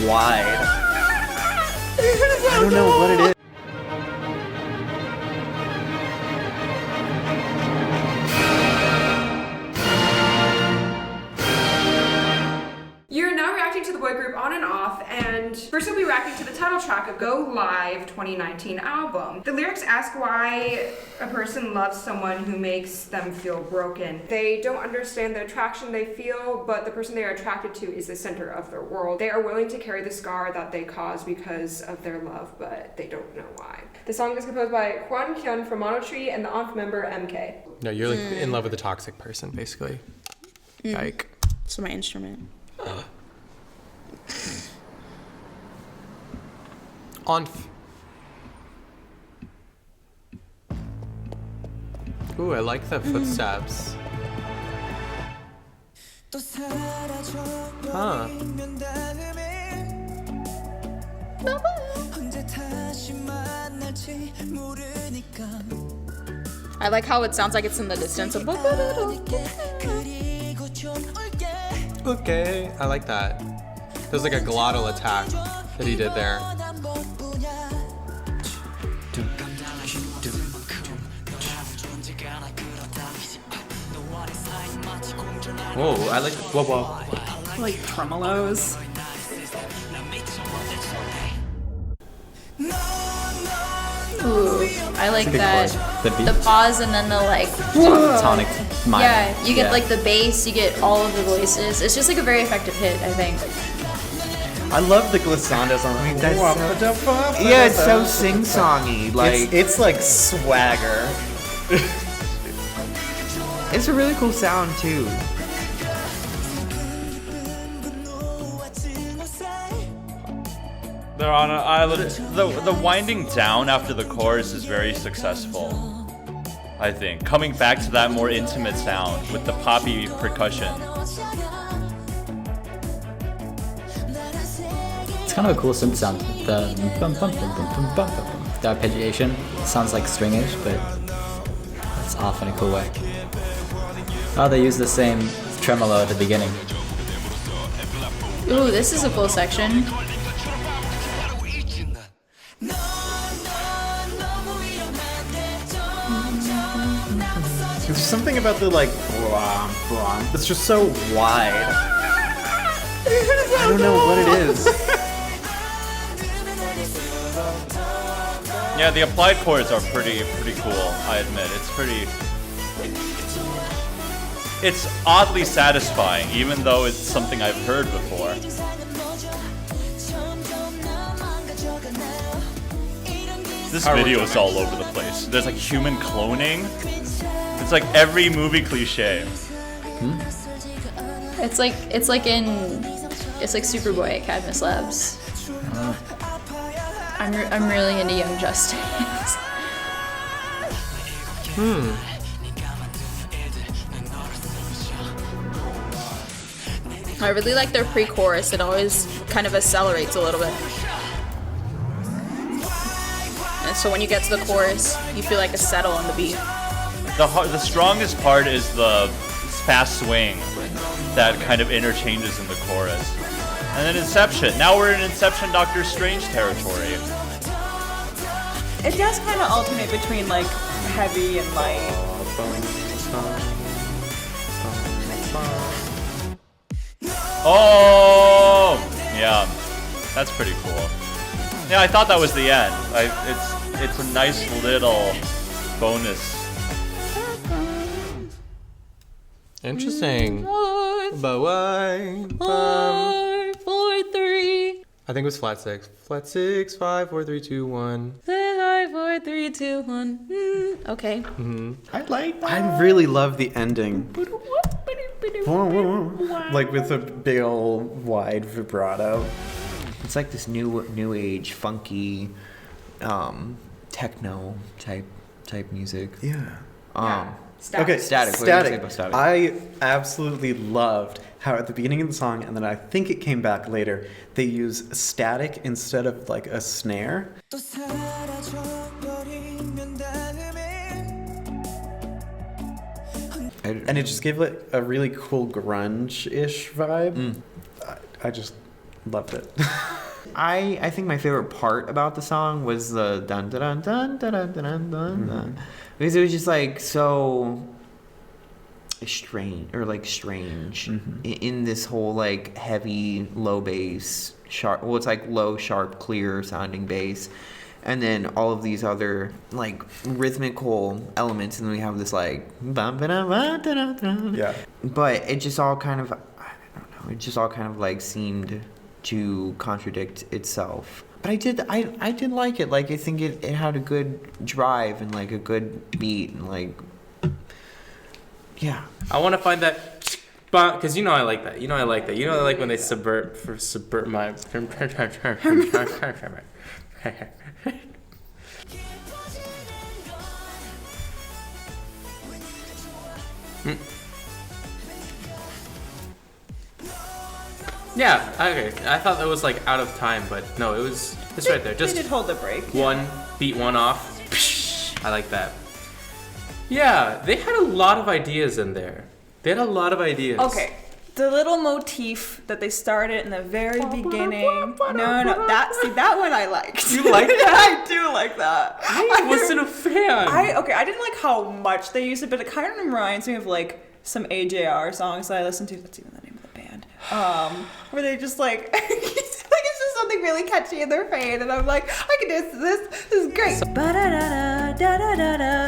wide. I don't know what it is. You're now reacting to the boy group On and Off, and first we'll be reacting to the title track of Go Live 2019 album. The lyrics ask why a person loves someone who makes them feel broken. They don't understand the attraction they feel, but the person they are attracted to is the center of their world. They are willing to carry the scar that they cause because of their love, but they don't know why. The song is composed by Hwan Kyun from Monotree and the ONF member MK. No, you're like in love with a toxic person, basically. Like. So my instrument. ONF. Ooh, I like the footsteps. Huh. I like how it sounds like it's in the distance. Okay, I like that. There's like a glottal attack that he did there. Whoa, I like, whoa. Like tremolos. Ooh, I like that. The beat. The pause and then the like. Tonic minor. Yeah, you get like the bass, you get all of the voices. It's just like a very effective hit, I think. I love the glissandos on it. Yeah, it's so sing-songy. Like It's like swagger. it's a really cool sound too. They're on an island. The winding down after the chorus is very successful, I think. Coming back to that more intimate sound with the poppy percussion. It's kind of a cool synth sound. The bum, bum, bum, bum, bum, bum, bum. The arpeggiation sounds like stringish, but it's off in a cool way. Oh, they use the same tremolo at the beginning. Ooh, this is a full section. There's something about the like, it's just so wide. I don't know what it is. Yeah, the applied chords are pretty cool, I admit. It's oddly satisfying, even though it's something I've heard before. This video is all over the place. There's like human cloning. It's like every movie cliche. It's like Superboy at Cadmus Labs. I'm really into Young Justice. I really like their pre-chorus. It always kind of accelerates a little bit. And so when you get to the chorus, you feel like a settle in the beat. The strongest part is the fast swing that kind of interchanges in the chorus. And then Inception. Now we're in Inception Doctor Strange territory. It does kind of alternate between like heavy and light. Oh, yeah, that's pretty cool. Yeah, I thought that was the end. It's a nice little bonus. Interesting. But why? 5, 4, 3. I think it was flat 6. Flat 6, 5, 4, 3, 2, 1. 5, 4, 3, 2, 1. Okay. I really love the ending. Like with a big old wide vibrato. It's like this new age funky techno type music. Yeah. Okay, Static. What do you say about Static? I absolutely loved how at the beginning of the song, and then I think it came back later, they use static instead of like a snare. And it just gave it a really cool grunge-ish vibe. I just Loved it. I think my favorite part about the song was the dun dun dun dun dun dun dun dun, because it was just like so strange in this whole like heavy low bass sharp. Well, it's like low sharp clear sounding bass, and then all of these other like rhythmical elements, and then we have this like Yeah. But it just all kind of, I don't know, it just all kind of like seemed to contradict itself. But I did like it. Like I think it had a good drive and like a good beat and like, yeah. I want to find that, because I like that. I like when they subvert my. Yeah, okay. I thought that was like out of time, but no, it's right there. Just They did hold the break. one beat, one off. I like that. Yeah, they had a lot of ideas in there. Okay, the little motif that they started in the very beginning. No, that one I liked. You like that? I do like that. I wasn't a fan. I didn't like how much they used it, but it kind of reminds me of like some AJR songs that I listened to. That's even the name of the band. Where they just like, it's just something really catchy in their fade, and I'm like, I can do this. This is great.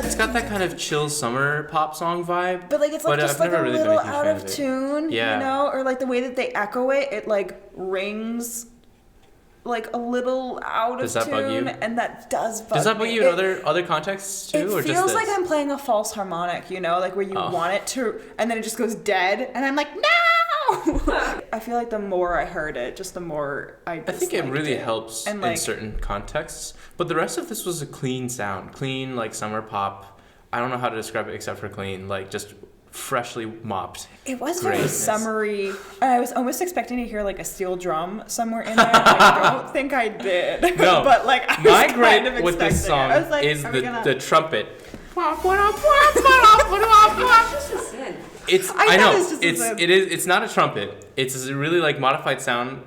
It's got that kind of chill summer pop song vibe. But like it's like just I've like a never really been little huge out fan of it. tune, Yeah. or like the way that they echo it, it like rings like a little out Does of that bug tune, you? and that does bug Does that bug me. you in other contexts too, It or feels just this? like I'm playing a false harmonic, like where you want it to, and then it just goes dead, and I'm like, no! I feel like the more I heard it, just the more I think it really helps and in certain contexts, but the rest of this was a clean sound, clean like summer pop. I don't know how to describe it except for clean, like just freshly mopped. It was very greatness. summery. I was almost expecting to hear like a steel drum somewhere in there. I don't think I did. No, but like I was my kind of gripe with this expecting song it. I was like, is are we the trumpet. It's I I know know it's just a synth. it's not a trumpet. It's a really like modified sound,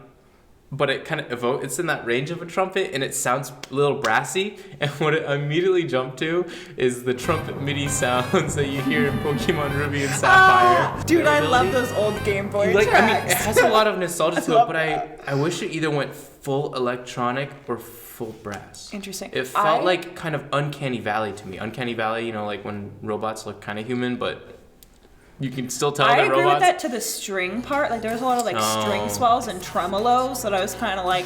but it kind of it's in that range of a trumpet, and it sounds a little brassy. And what it immediately jumped to is the trumpet MIDI sounds that you hear in Pokemon Ruby and Sapphire. Dude, I love those old Game Boy tracks. I mean, it has a lot of nostalgia to it, love but I wish it either went full electronic or full brass. Interesting. It felt like kind of Uncanny Valley to me. Uncanny Valley, like when robots look kind of human, but you can still tell I that agree robots. with that to the string part. Like there was a lot of like string swells and tremolos that I was kind of like,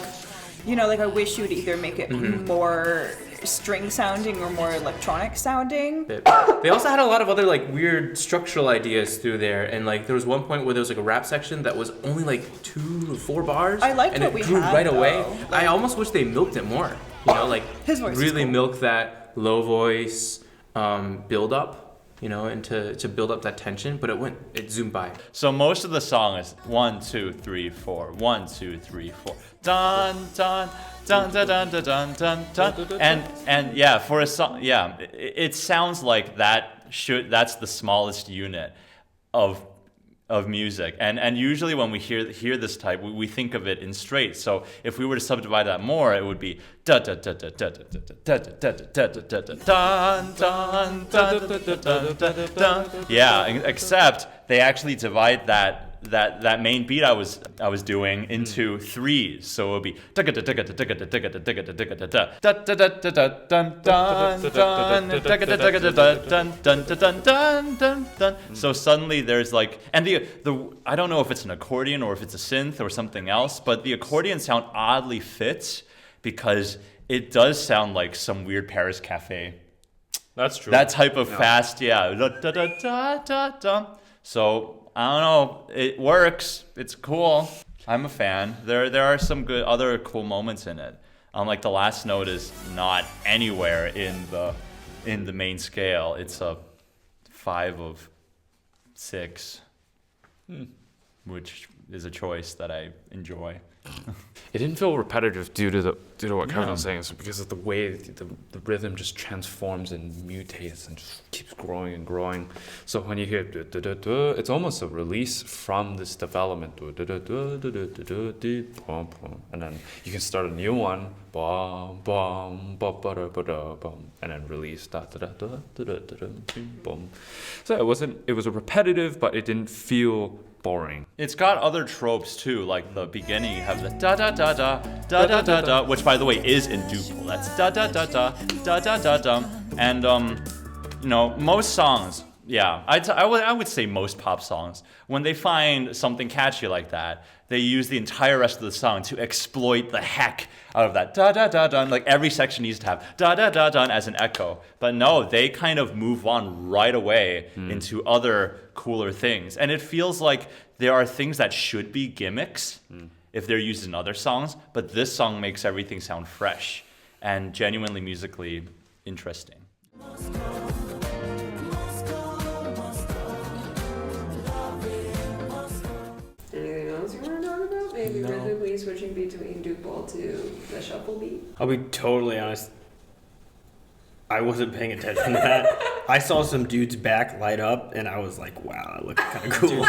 like I wish you would either make it more string sounding or more electronic sounding. They also had a lot of other like weird structural ideas through there, and like there was one point where there was like a rap section that was only like 2 or 4 bars. I liked and what it we grew had, right away. though. I almost wish they milked it more. Like His voice is really cool. milk that low voice build up. And to build up that tension, but it zoomed by. So most of the song is 1, 2, 3, 4, 1, 2, 3, 4, dun dun dun dun dun dun dun dun dun, and yeah, for a song, yeah, it sounds like that's the smallest unit of music, and usually when we hear this type, we think of it in straight. So if we were to subdivide that more, it would be da da da da da da da da da da da da dun dun dun dun dun. Yeah, except they actually divide that main beat I was doing into 3s, so it would be so suddenly there's like, and the I don't know if it's an accordion or if it's a synth or something else, but the accordion sound oddly fits because it does sound like some weird Paris cafe. That's true. That type of fast, yeah. So I don't know. It works. It's cool. I'm a fan. There are some good other cool moments in it. Like the last note is not anywhere in the main scale. It's a 5 of 6, which is a choice that I enjoy. It didn't feel repetitive due to the due to what Kevin Yeah. was saying, is because of the way the rhythm just transforms and mutates and just keeps growing and growing. So when you hear it's almost a release from this development. And then you can start a new one, and then release. So it was a repetitive, but it didn't feel boring. It's got other tropes too, like the beginning you have the da da da da da da da da, which by the way is in duple. That's da da da da da da da da. And you know, most songs, yeah, I would say most pop songs, when they find something catchy like that, they use the entire rest of the song to exploit the heck out of that da da da da. Like every section needs to have da da da da as an echo. But no, they kind of move on right away into other cooler things. And it feels like there are things that should be gimmicks if they're used in other songs, but this song makes everything sound fresh and genuinely musically interesting. Anything else you want to talk about? Maybe rhythmically switching between duple to the shuffle beat? I'll be totally honest. I wasn't paying attention to that. I saw some dude's back light up, and I was like, "Wow, that looks kind of cool."